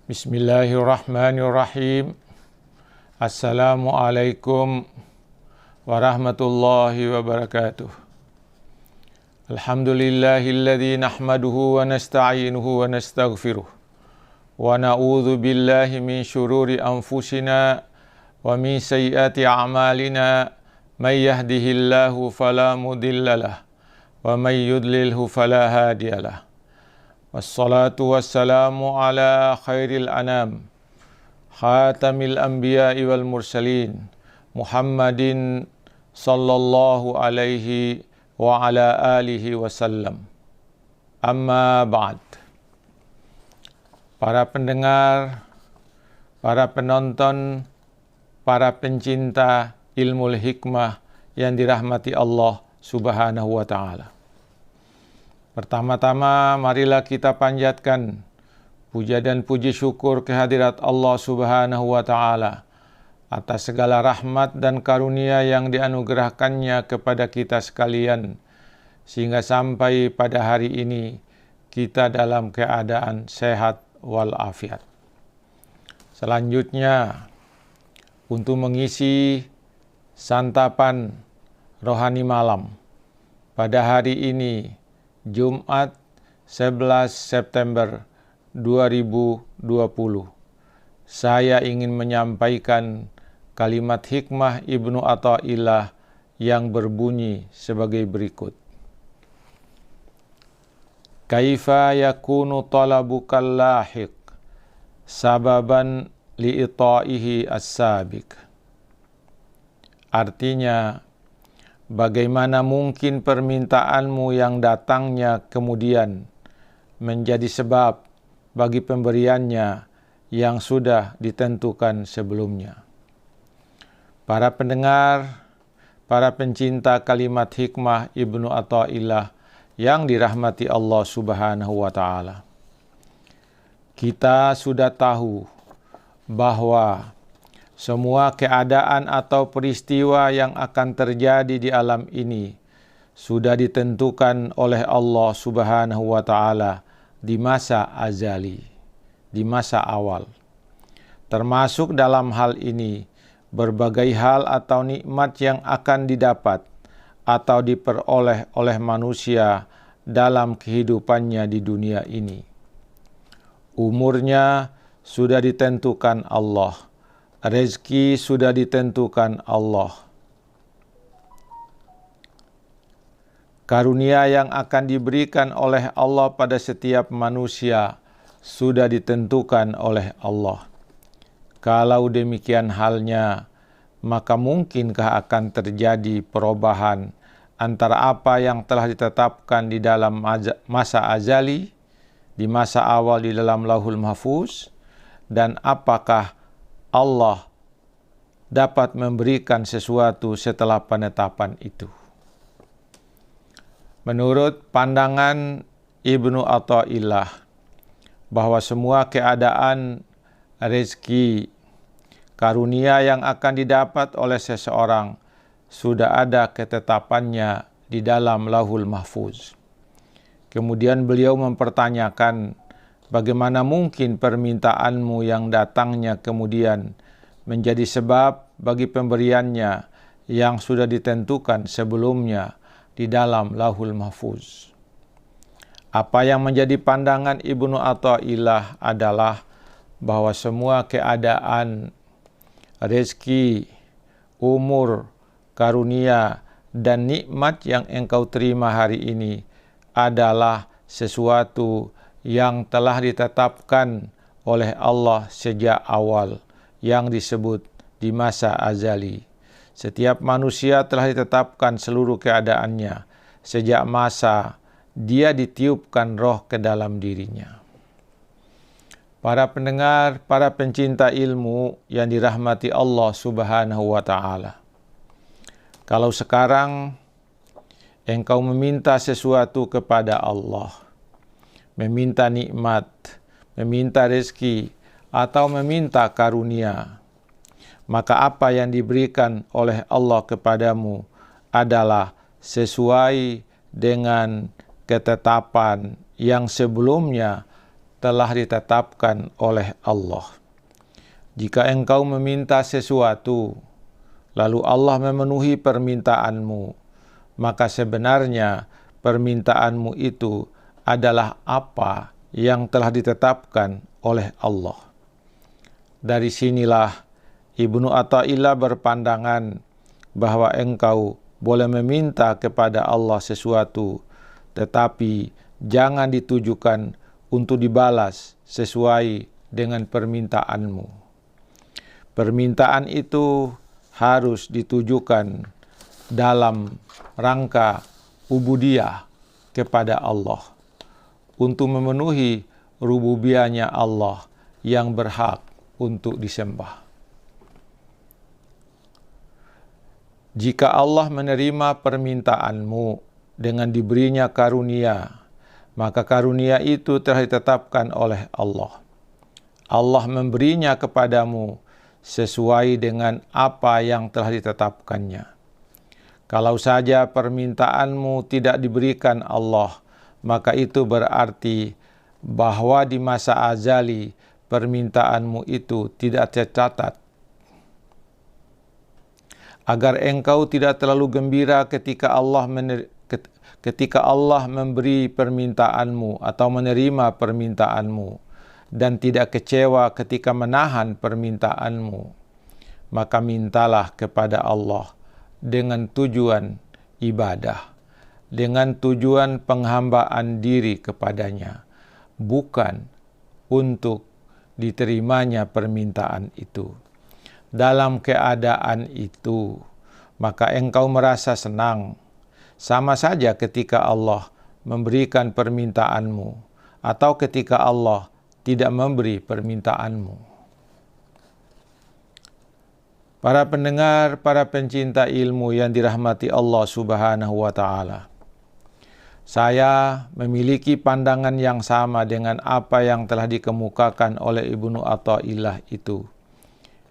Bismillahirrahmanirrahim. Assalamualaikum warahmatullahi wabarakatuh. Alhamdulillahilladzi nahmaduhu wa nasta'inuhu wa nastaghfiruh. Wa na'udzu billahi min syururi anfusina wa min sayyiati a'malina. May yahdihillahu fala mudhillalah wa may yudlilhu fala hadiyalah. Wassalatu wassalamu ala khairil anam khatamil anbiya'i wal mursalin Muhammadin sallallahu alaihi wa ala alihi wasallam. Amma ba'd. Para pendengar, para penonton, para pencinta ilmu hikmah yang dirahmati Allah Subhanahu wa ta'ala. Pertama-tama marilah kita panjatkan puja dan puji syukur kehadirat Allah Subhanahu wa ta'ala atas segala rahmat dan karunia yang dianugerahkannya kepada kita sekalian, sehingga sampai pada hari ini kita dalam keadaan sehat walafiat. Selanjutnya, untuk mengisi santapan rohani malam pada hari ini, Jumat 11 September 2020, saya ingin menyampaikan kalimat hikmah Ibnu Athaillah yang berbunyi sebagai berikut. Kaifa yakunu talabukal lahiq sababan li'ita'ihi as-sabiq. Artinya, bagaimana mungkin permintaanmu yang datangnya kemudian menjadi sebab bagi pemberiannya yang sudah ditentukan sebelumnya. Para pendengar, para pencinta kalimat hikmah Ibnu Athaillah yang dirahmati Allah Subhanahu wa ta'ala. Kita sudah tahu bahwa semua keadaan atau peristiwa yang akan terjadi di alam ini sudah ditentukan oleh Allah Subhanahu wa ta'ala di masa azali, di masa awal. Termasuk dalam hal ini berbagai hal atau nikmat yang akan didapat atau diperoleh oleh manusia dalam kehidupannya di dunia ini. Umurnya sudah ditentukan Allah. Rezeki sudah ditentukan Allah. Karunia yang akan diberikan oleh Allah pada setiap manusia sudah ditentukan oleh Allah. Kalau demikian halnya, maka mungkinkah akan terjadi perubahan antara apa yang telah ditetapkan di dalam masa azali, di masa awal di dalam Lauhul Mahfuz, dan apakah Allah dapat memberikan sesuatu setelah penetapan itu? Menurut pandangan Ibnu Athaillah, bahwa semua keadaan rezeki, karunia yang akan didapat oleh seseorang sudah ada ketetapannya di dalam Lauhul Mahfuz. Kemudian beliau mempertanyakan, bagaimana mungkin permintaanmu yang datangnya kemudian menjadi sebab bagi pemberiannya yang sudah ditentukan sebelumnya di dalam Lauhul Mahfuz? Apa yang menjadi pandangan Ibnu Athaillah adalah bahwa semua keadaan rezeki, umur, karunia, dan nikmat yang engkau terima hari ini adalah sesuatu yang telah ditetapkan oleh Allah sejak awal, yang disebut di masa azali. Setiap manusia telah ditetapkan seluruh keadaannya sejak masa dia ditiupkan roh ke dalam dirinya. Para pendengar, para pencinta ilmu yang dirahmati Allah Subhanahu wa ta'ala. Kalau sekarang engkau meminta sesuatu kepada Allah, meminta nikmat, meminta rezeki, atau meminta karunia, maka apa yang diberikan oleh Allah kepadamu adalah sesuai dengan ketetapan yang sebelumnya telah ditetapkan oleh Allah. Jika engkau meminta sesuatu, lalu Allah memenuhi permintaanmu, maka sebenarnya permintaanmu itu adalah apa yang telah ditetapkan oleh Allah. Dari sinilah Ibnu Athaillah berpandangan bahwa engkau boleh meminta kepada Allah sesuatu, tetapi jangan ditujukan untuk dibalas sesuai dengan permintaanmu. Permintaan itu harus ditujukan dalam rangka ubudiyah kepada Allah, untuk memenuhi rububiyahnya Allah yang berhak untuk disembah. Jika Allah menerima permintaanmu dengan diberinya karunia, maka karunia itu telah ditetapkan oleh Allah. Allah memberinya kepadamu sesuai dengan apa yang telah ditetapkannya. Kalau saja permintaanmu tidak diberikan Allah, maka itu berarti bahwa di masa azali permintaanmu itu tidak tercatat. Agar engkau tidak terlalu gembira ketika Allah memberi permintaanmu atau menerima permintaanmu, dan tidak kecewa ketika menahan permintaanmu, maka mintalah kepada Allah dengan tujuan ibadah, dengan tujuan penghambaan diri kepadanya, bukan untuk diterimanya permintaan itu. Dalam keadaan itu, maka engkau merasa senang, sama saja ketika Allah memberikan permintaanmu atau ketika Allah tidak memberi permintaanmu. Para pendengar, para pencinta ilmu yang dirahmati Allah Subhanahu wa Ta'ala, saya memiliki pandangan yang sama dengan apa yang telah dikemukakan oleh Ibnu Athaillah itu,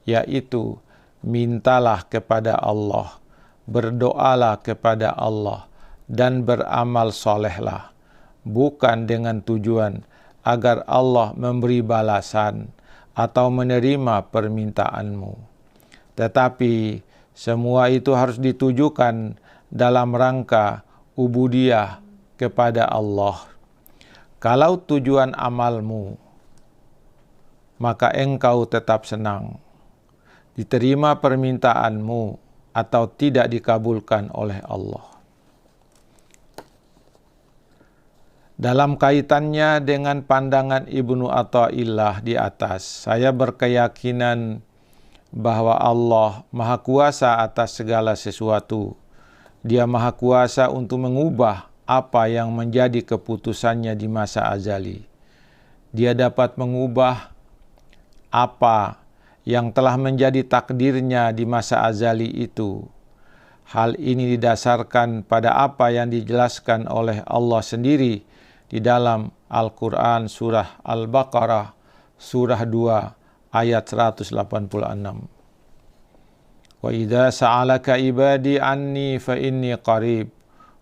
yaitu mintalah kepada Allah, berdoalah kepada Allah, dan beramal solehlah, bukan dengan tujuan agar Allah memberi balasan atau menerima permintaanmu. Tetapi semua itu harus ditujukan dalam rangka ubudiyah kepada Allah. Kalau tujuan amalmu, maka engkau tetap senang, diterima permintaanmu atau tidak dikabulkan oleh Allah. Dalam kaitannya dengan pandangan Ibnu Athaillah di atas, saya berkeyakinan bahwa Allah Maha Kuasa atas segala sesuatu. Dia Maha Kuasa untuk mengubah apa yang menjadi keputusannya di masa azali. Dia dapat mengubah apa yang telah menjadi takdirnya di masa azali itu. Hal ini didasarkan pada apa yang dijelaskan oleh Allah sendiri di dalam Al-Quran surah Al-Baqarah surah 2 ayat 186. Wa idza sa'alaka ibadi anni fa inni qarib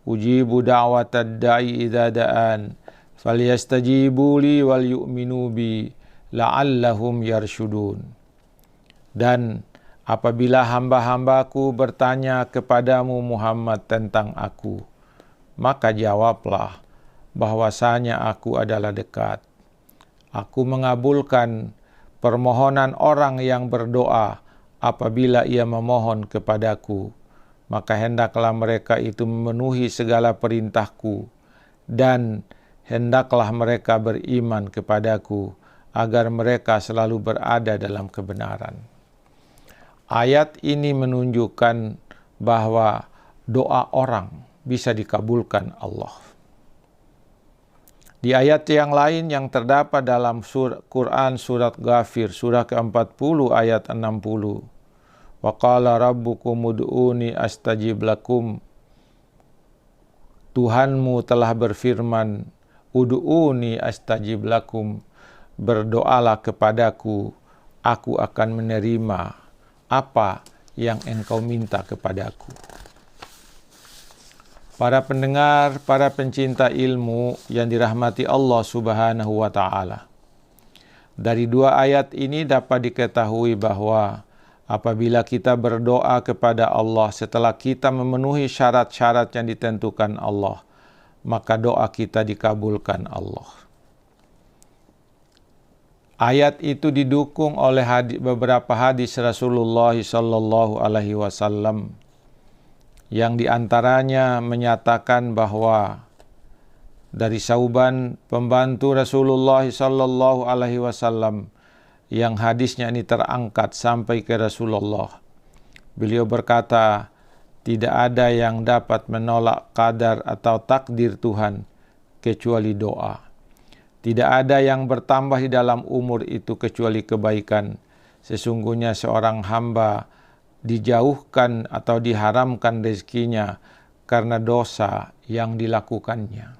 ujibu da'watad da'i idza da'an falyastajibu li wal yu'minu bi la'allahum yarshudun. Dan apabila hamba-hambaku bertanya kepadamu Muhammad tentang aku, maka jawablah bahwasanya aku adalah dekat. Aku mengabulkan permohonan orang yang berdoa apabila ia memohon kepadaku, maka hendaklah mereka itu memenuhi segala perintahku, dan hendaklah mereka beriman kepadaku agar mereka selalu berada dalam kebenaran. Ayat ini menunjukkan bahwa doa orang bisa dikabulkan Allah. Di ayat yang lain yang terdapat dalam Quran surat Ghafir surah ke-40 ayat 60. Wa qala rabbukum ud'uni astajib lakum. Tuhanmu telah berfirman, ud'uni astajib lakum. Berdoalah kepadaku, aku akan menerima apa yang engkau minta kepadaku. Para pendengar, para pencinta ilmu yang dirahmati Allah Subhanahu wa Ta'ala, Dari dua ayat ini dapat diketahui bahwa apabila kita berdoa kepada Allah setelah kita memenuhi syarat-syarat yang ditentukan Allah, maka doa kita dikabulkan Allah. Ayat itu didukung oleh beberapa hadis Rasulullah sallallahu alaihi wasallam yang diantaranya menyatakan bahwa dari Sauban, pembantu Rasulullah sallallahu alaihi wasallam, yang hadisnya ini terangkat sampai ke Rasulullah. Beliau berkata, tidak ada yang dapat menolak qadar atau takdir Tuhan kecuali doa. Tidak ada yang bertambah di dalam umur itu kecuali kebaikan. Sesungguhnya seorang hamba dijauhkan atau diharamkan rezekinya karena dosa yang dilakukannya.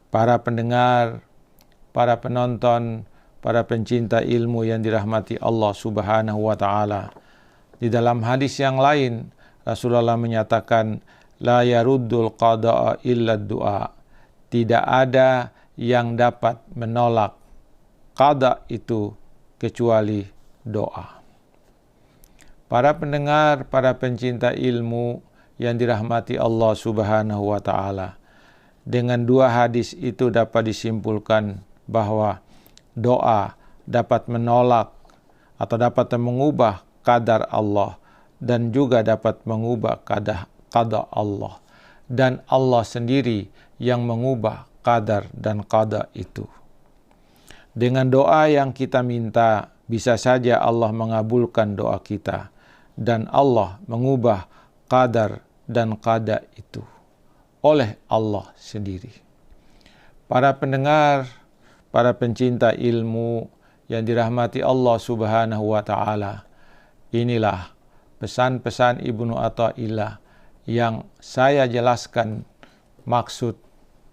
Para pendengar, para penonton, para pencinta ilmu yang dirahmati Allah Subhanahu wa taala. Di dalam hadis yang lain, Rasulullah menyatakan, la yaruddul qada'a illa du'a. Tidak ada yang dapat menolak qada itu kecuali doa. Para pendengar, para pencinta ilmu yang dirahmati Allah Subhanahu wa taala. Dengan dua hadis itu dapat disimpulkan bahwa doa dapat menolak atau dapat mengubah qadar Allah dan juga dapat mengubah qada Allah, dan Allah sendiri yang mengubah qadar dan qada itu. Dengan doa yang kita minta, bisa saja Allah mengabulkan doa kita dan Allah mengubah qadar dan qada itu oleh Allah sendiri. Para pendengar, para pencinta ilmu yang dirahmati Allah Subhanahu wa taala, inilah pesan-pesan Ibnu Athaillah yang saya jelaskan maksud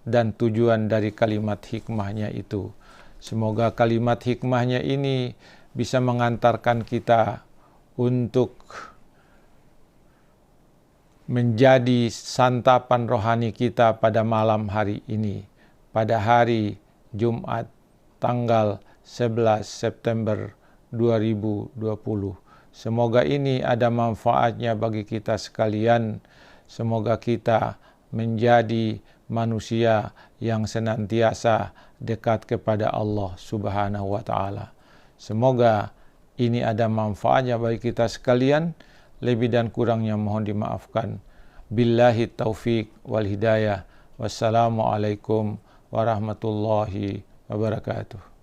dan tujuan dari kalimat hikmahnya itu. Semoga kalimat hikmahnya ini bisa mengantarkan kita untuk menjadi santapan rohani kita pada malam hari ini, pada hari Jumat tanggal 11 September 2020. Semoga ini ada manfaatnya bagi kita sekalian. Semoga kita menjadi manusia yang senantiasa dekat kepada Allah Subhanahu wa taala. Semoga ini ada manfaatnya bagi kita sekalian. Lebih dan kurangnya mohon dimaafkan. Billahi taufiq wal hidayah. Wassalamualaikum warahmatullahi wabarakatuh.